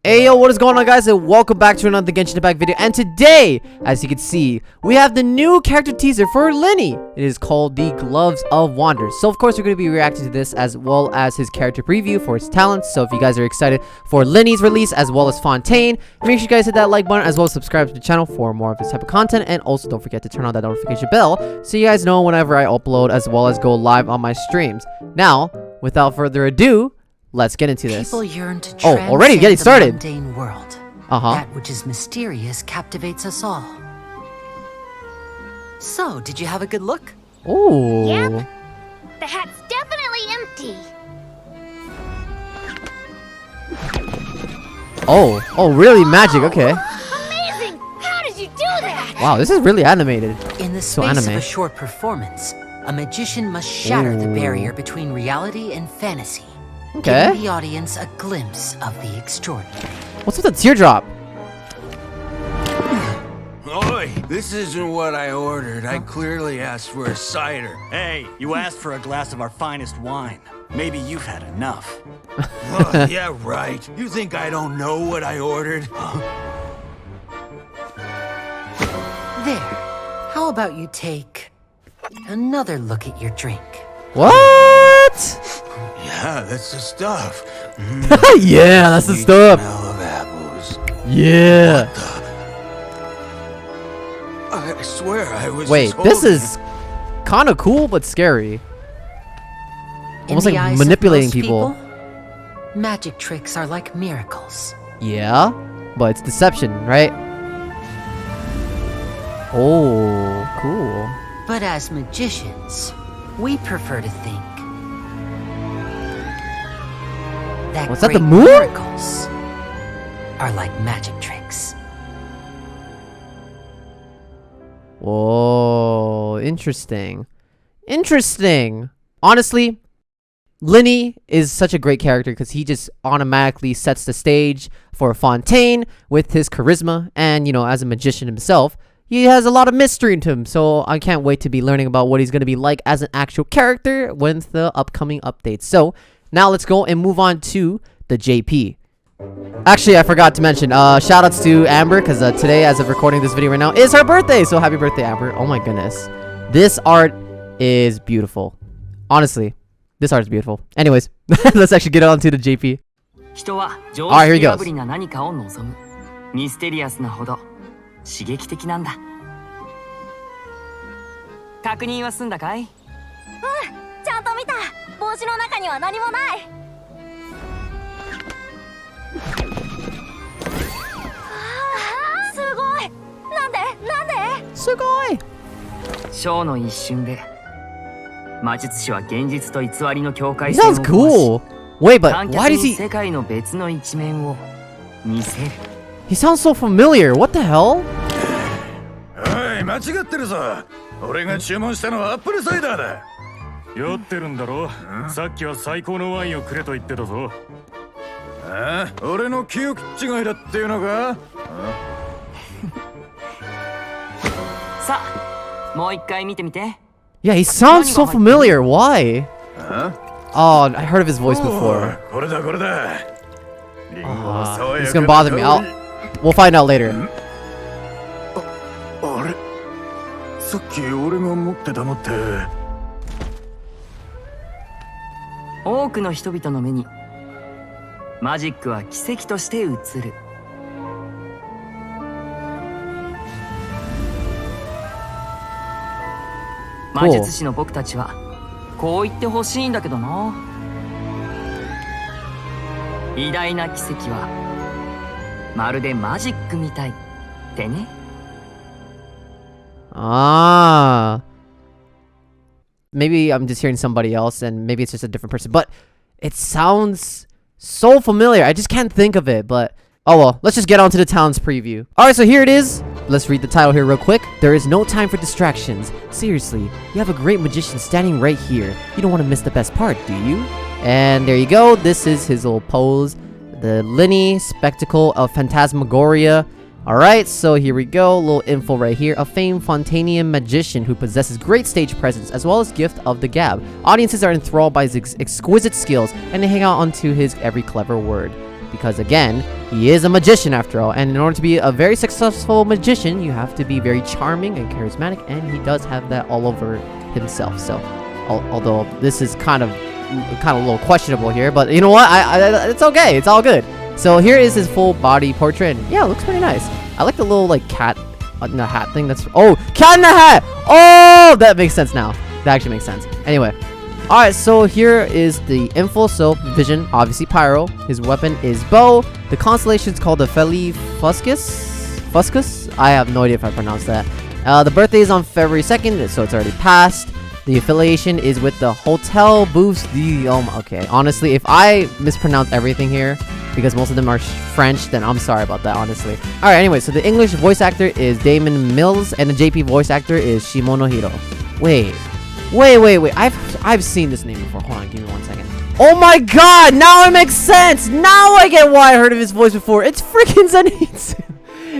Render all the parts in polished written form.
Hey yo, what is going on, guys, and welcome back to another Genshin Impact video. And today, as you can see, we have the new character teaser for Lyney. It is called the Gloves of Wonders. So of course we're going to be reacting to this as well as his character preview for his talents. So if you guys are excited for Lyney's release as well as Fontaine, make sure you guys hit that like button as well as subscribe to the channel for more of this type of content. And also don't forget to turn on that notification bell so you guys know whenever I upload as well as go live on my streams. Now, without further ado, let's get into this. People yearn to already getting started. Mundane world. That which is mysterious captivates us all. So, did you have a good look? Ooh. Yep. The hat's definitely empty. Oh, really? Magic? Okay. Amazing! How did you do that? Wow, this is really animated. In the space of a short performance, a magician must shatter the barrier between reality and fantasy. Okay. Giving the audience a glimpse of the extraordinary. What's with the teardrop? Oi, this isn't what I ordered. I clearly asked for a cider. Hey, you asked for a glass of our finest wine. Maybe you've had enough. Oh, yeah, right. You think I don't know what I ordered? There. How about you take another look at your drink? What? Yeah, that's the stuff. Yeah, that's the stuff. Smell of apples. Yeah. I swear I was. Wait, this is kind of cool but scary. Almost like manipulating people. Magic tricks are like miracles. Yeah, but it's deception, right? Oh, cool. But as magicians, we prefer to think that Was that great the moon? miracles are like magic tricks. Whoa, interesting. Interesting. Honestly, Lyney is such a great character because he just automatically sets the stage for Fontaine with his charisma. And, you know, as a magician himself, he has a lot of mystery into him. So I can't wait to be learning about what he's going to be like as an actual character with the upcoming updates. So now let's go and move on to the JP. Actually, I forgot to mention, shoutouts to Amber, because today, as of recording this video right now, is her birthday. So happy birthday, Amber. Oh my goodness. This art is beautiful. Honestly, this art is beautiful. Anyways, let's actually get on to the JP. Alright, here he goes. Sugoi! He sounds cool. Wait, but why does he? He sounds so familiar. What the hell? Hey, 間違ってるぞ。俺が注文したのはアップルサイダーだ。酔ってるんだろ。さっきは最高のワインをくれと言ってたぞ。ああ、俺の記憶違いだっていうのか？さあ、もう一回見てみて。Yeah, he sounds so familiar. Why? Oh, I heard of his voice before. It's gonna bother me. We'll find out later. あれ？さっき俺が持ってたのって。多くの人々の目にマジックは奇跡として映る。魔術師の僕たちはこう言ってほしいんだけどな。偉大な奇跡はまるでマジックみたいってね。Maybe I'm just hearing somebody else and maybe it's just a different person, but it sounds so familiar. I just can't think of it, but oh well, let's just get on to the talents preview. Alright, so here it is. Let's read the title here real quick. There is no time for distractions. Seriously, you have a great magician standing right here. You don't want to miss the best part, do you? And there you go. This is his little pose. The Lyney Spectacle of Phantasmagoria. Alright, so here we go. A little info right here. A famed Fontainian magician who possesses great stage presence as well as gift of the gab. Audiences are enthralled by his exquisite skills and they hang out onto his every clever word. because again, he is a magician after all, and in order to be a very successful magician, you have to be very charming and charismatic, and he does have that all over himself. So, although this is kind of a little questionable here, but you know what? It's okay. It's all good. So here is his full body portrait, and yeah, it looks pretty nice. I like the little like cat in the hat thing. That's cat in the hat. Oh, that makes sense now. That actually makes sense. Anyway. Alright, so here is the info. So, Vision, obviously Pyro. His weapon is Bow. The constellation is called the Feli Fuscus? I have no idea if I pronounced that. The birthday is on February 2nd, so it's already passed. The affiliation is with the Hotel Boost the okay, honestly, if I mispronounce everything here, because most of them are French, then I'm sorry about that, honestly. Alright, anyway, so the English voice actor is Damon Mills, and the JP voice actor is Shimonohiro. Wait. I've seen this name before. Hold on, give me 1 second. Oh my god! Now it makes sense! Now I get why I heard of his voice before. It's freaking Zenitsu.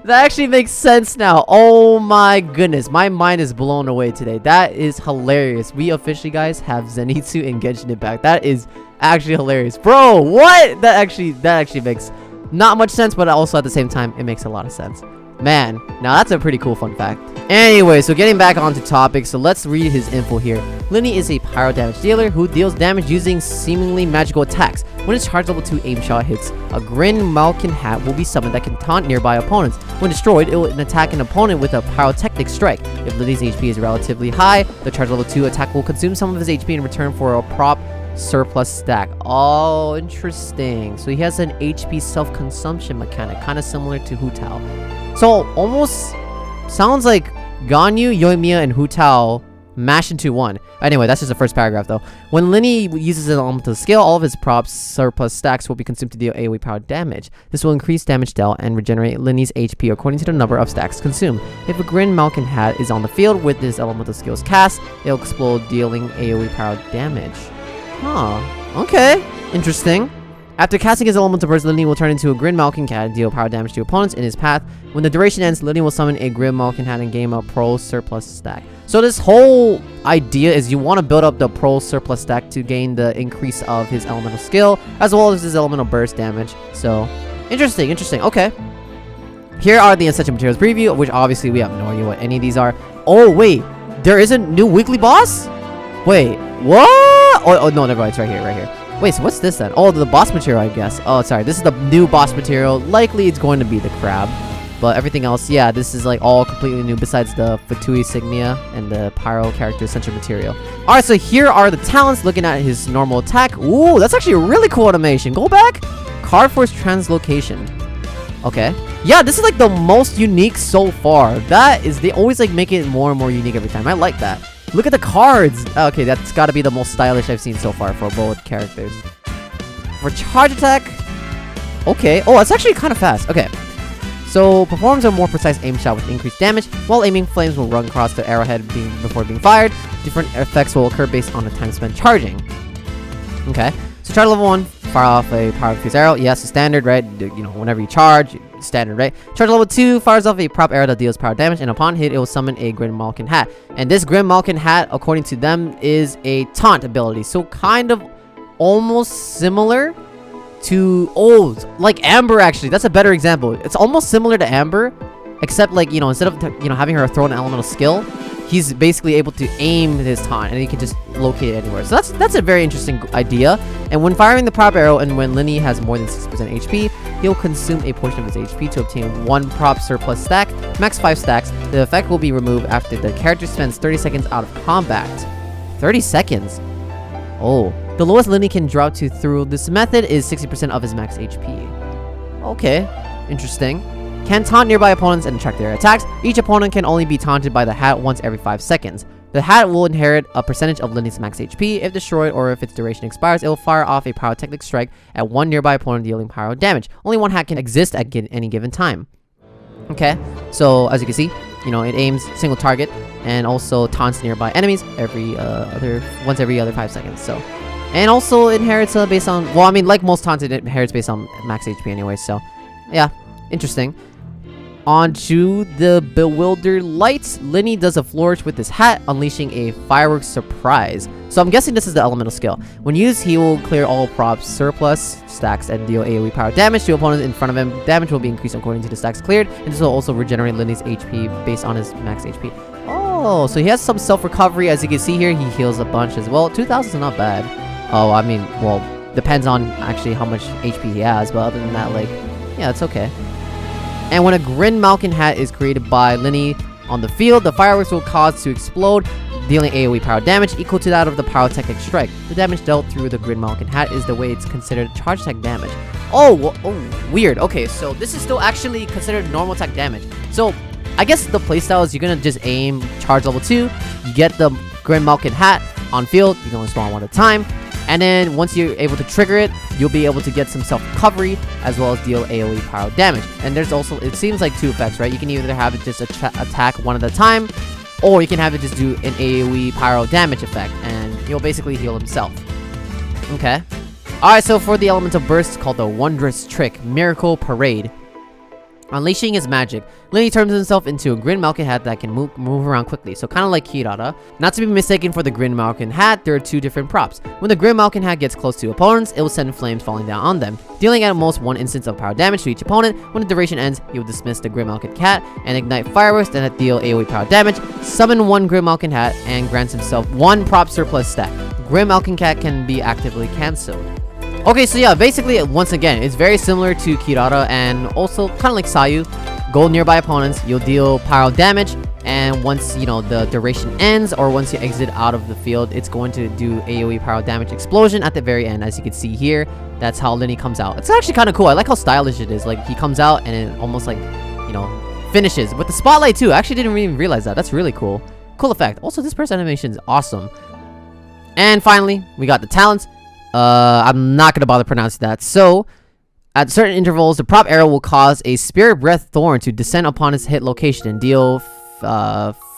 That actually makes sense now. Oh my goodness. My mind is blown away today. That is hilarious. We officially, guys, have Zenitsu in Genshin Impact. That is actually hilarious. Bro, what? That actually makes not much sense, but also at the same time, it makes a lot of sense. Man, now that's a pretty cool fun fact. Anyway, so getting back onto topic, so let's read his info here. Lyney is a pyro damage dealer who deals damage using seemingly magical attacks. When his charge level 2 aim shot hits, a Grin Malkin hat will be summoned that can taunt nearby opponents. When destroyed, it will attack an opponent with a pyrotechnic strike. If Lyney's HP is relatively high, the charge level 2 attack will consume some of his HP in return for a prop surplus stack. Oh, interesting. So he has an HP self-consumption mechanic, kind of similar to Hu Tao. So almost sounds like Ganyu, Yoimiya, and Hu Tao mashed into one. Anyway, that's just the first paragraph though. When Lyney uses an elemental skill, all of his props surplus stacks will be consumed to deal AoE power damage. This will increase damage dealt and regenerate Lyney's HP according to the number of stacks consumed. If a Grin Malkin hat is on the field with his elemental skills cast, it'll explode, dealing AoE power damage. Huh. Okay. Interesting. After casting his elemental burst, Lyney will turn into a Grin Malkin Cat and deal power damage to opponents in his path. When the duration ends, Lyney will summon a Grin Malkin Hat and gain a Pro Surplus stack. So this whole idea is you want to build up the Pro Surplus stack to gain the increase of his elemental skill, as well as his elemental burst damage. So, interesting. Okay. Here are the Essential Materials preview, which obviously we have no idea what any of these are. Oh, wait. There is a new weekly boss? Wait, what? Oh no, never mind. It's right here. Wait, so what's this then? Oh, the boss material, I guess. Oh, sorry. This is the new boss material. Likely it's going to be the crab. But everything else, yeah, this is like all completely new besides the Fatui Signia and the Pyro character essential material. Alright, so here are the talents. Looking at his normal attack. Ooh, that's actually a really cool animation. Go back. Card Force Translocation. Okay. Yeah, this is like the most unique so far. That is, they always like make it more and more unique every time. I like that. Look at the cards. Okay, that's got to be the most stylish I've seen so far for both characters. For charge attack. Okay. Oh, it's actually kind of fast. Okay. So, performs a more precise aim shot with increased damage. While aiming, flames will run across the arrowhead before being fired. Different effects will occur based on the time spent charging. Okay. So, charge level 1. Fire off a power fuse arrow. Yes, standard, right? You know, whenever you charge, standard, right? Charge level 2 fires off a prop arrow that deals power damage, and upon hit, it will summon a Grin Malkin Hat. And this Grin Malkin Hat, according to them, is a taunt ability. So kind of almost similar to like Amber. Actually, that's a better example. It's almost similar to Amber, except like, you know, instead of having her throw an elemental skill, he's basically able to aim his taunt and he can just locate it anywhere. So that's a very interesting idea. And when firing the prop arrow and when Lyney has more than 6% HP, he'll consume a portion of his HP to obtain 1 prop surplus stack, max 5 stacks. The effect will be removed after the character spends 30 seconds out of combat. 30 seconds? Oh. The lowest Lyney can drop to through this method is 60% of his max HP. Okay. Interesting. Can taunt nearby opponents and attract their attacks. Each opponent can only be taunted by the hat once every 5 seconds. The hat will inherit a percentage of Lyney's max HP. If destroyed or if its duration expires, it will fire off a pyrotechnic strike at one nearby opponent, dealing pyro damage. Only one hat can exist at any given time. Okay, so as you can see, you know, it aims single target and also taunts nearby enemies once every other 5 seconds. So, and also inherits based on, well, I mean, like most taunts, it inherits based on max HP anyway. So, yeah, interesting. Onto the Bewildered Lights. Lyney does a flourish with his hat, unleashing a fireworks surprise. So I'm guessing this is the elemental skill. When used, he will clear all props surplus stacks and deal AoE power damage to opponents in front of him. Damage will be increased according to the stacks cleared, and this will also regenerate Lyney's HP based on his max HP. Oh, so he has some self-recovery. As you can see here, he heals a bunch as well. 2,000 is not bad. Oh, I mean, well, depends on actually how much HP he has, but other than that, like, yeah, it's okay. And when a Grin Malkin hat is created by Lyney on the field, the fireworks will cause to explode, dealing AoE power damage equal to that of the pyrotechnic strike. The damage dealt through the Grin Malkin hat is the way it's considered charge attack damage. Oh, weird. Okay, so this is still actually considered normal attack damage. So I guess the playstyle is you're gonna just aim charge level 2, you get the Grin Malkin hat on field, you can only spawn one at a time, and then once you're able to trigger it, you'll be able to get some self-recovery as well as deal AoE power damage. And there's also, it seems like 2 effects, right? You can either have it just attack one at a time, or you can have it just do an AoE pyro damage effect, and he'll basically heal himself. Okay. Alright, so for the elemental burst, it's called the Wondrous Trick, Miracle Parade. Unleashing his magic, Lyney turns himself into a Grin Malkin hat that can move around quickly, so kind of like Kirara. Not to be mistaken for the Grin Malkin hat, there are 2 different props. When the Grin Malkin hat gets close to opponents, it will send flames falling down on them, dealing at most 1 instance of power damage to each opponent. When the duration ends, he will dismiss the Grin Malkin hat and ignite fireworks that deal AoE power damage, summon 1 Grin Malkin hat, and grants himself 1 prop surplus stack. Grin Malkin hat can be actively cancelled. Okay, so yeah, basically, once again, it's very similar to Kirara and also kind of like Sayu. Go nearby opponents, you'll deal pyro damage, and once, you know, the duration ends or once you exit out of the field, it's going to do AoE pyro damage explosion at the very end. As you can see here, that's how Lyney comes out. It's actually kind of cool. I like how stylish it is. Like, he comes out and it almost like, you know, finishes with the spotlight too. I actually didn't even realize that. That's really cool. Cool effect. Also, this burst animation is awesome. And finally, we got the talents. I'm not gonna bother pronouncing that. So, at certain intervals, the prop arrow will cause a Spirit Breath Thorn to descend upon its hit location and deal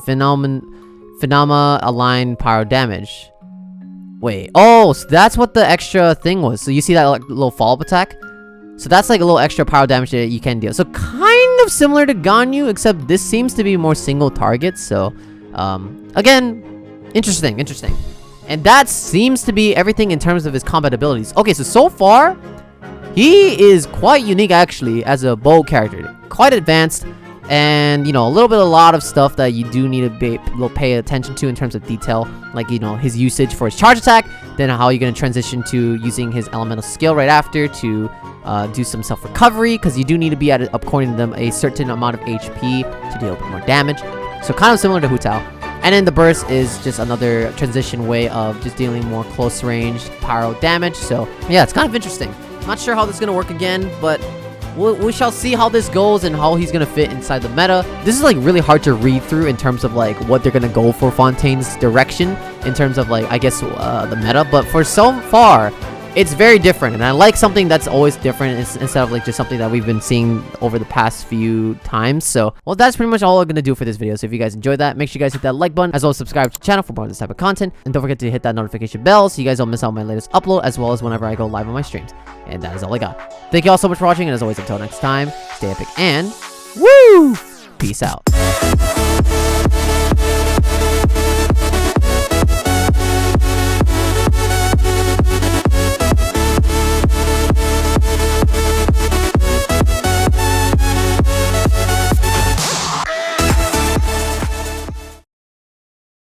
Phenomena aligned pyro damage. Wait, oh, so that's what the extra thing was. So you see that like, little follow-up attack? So that's like a little extra power damage that you can deal. So kind of similar to Ganyu, except this seems to be more single target. So, again, interesting. And that seems to be everything in terms of his combat abilities. Okay, so far, he is quite unique actually as a bow character. Quite advanced, and, you know, a lot of stuff that you do need to pay attention to in terms of detail. Like, you know, his usage for his charge attack, then how you're going to transition to using his elemental skill right after to do some self-recovery, because you do need to be at, according to them, a certain amount of HP to deal a bit more damage. So kind of similar to Hu Tao. And then the burst is just another transition way of just dealing more close range pyro damage. So yeah, it's kind of interesting. Not sure how this is going to work again, but we shall see how this goes and how he's going to fit inside the meta. This is like really hard to read through in terms of like what they're going to go for Fontaine's direction in terms of like, I guess, the meta. But for so far, it's very different, and I like something that's always different instead of like just something that we've been seeing over the past few times. So, well, that's pretty much all I'm gonna do for this video. So if you guys enjoyed that, make sure you guys hit that like button, as well as subscribe to the channel for more of this type of content, and don't forget to hit that notification bell so you guys don't miss out on my latest upload, as well as whenever I go live on my streams. And that is all I got. Thank you all so much for watching, and as always, until next time, stay epic and woo! Peace out.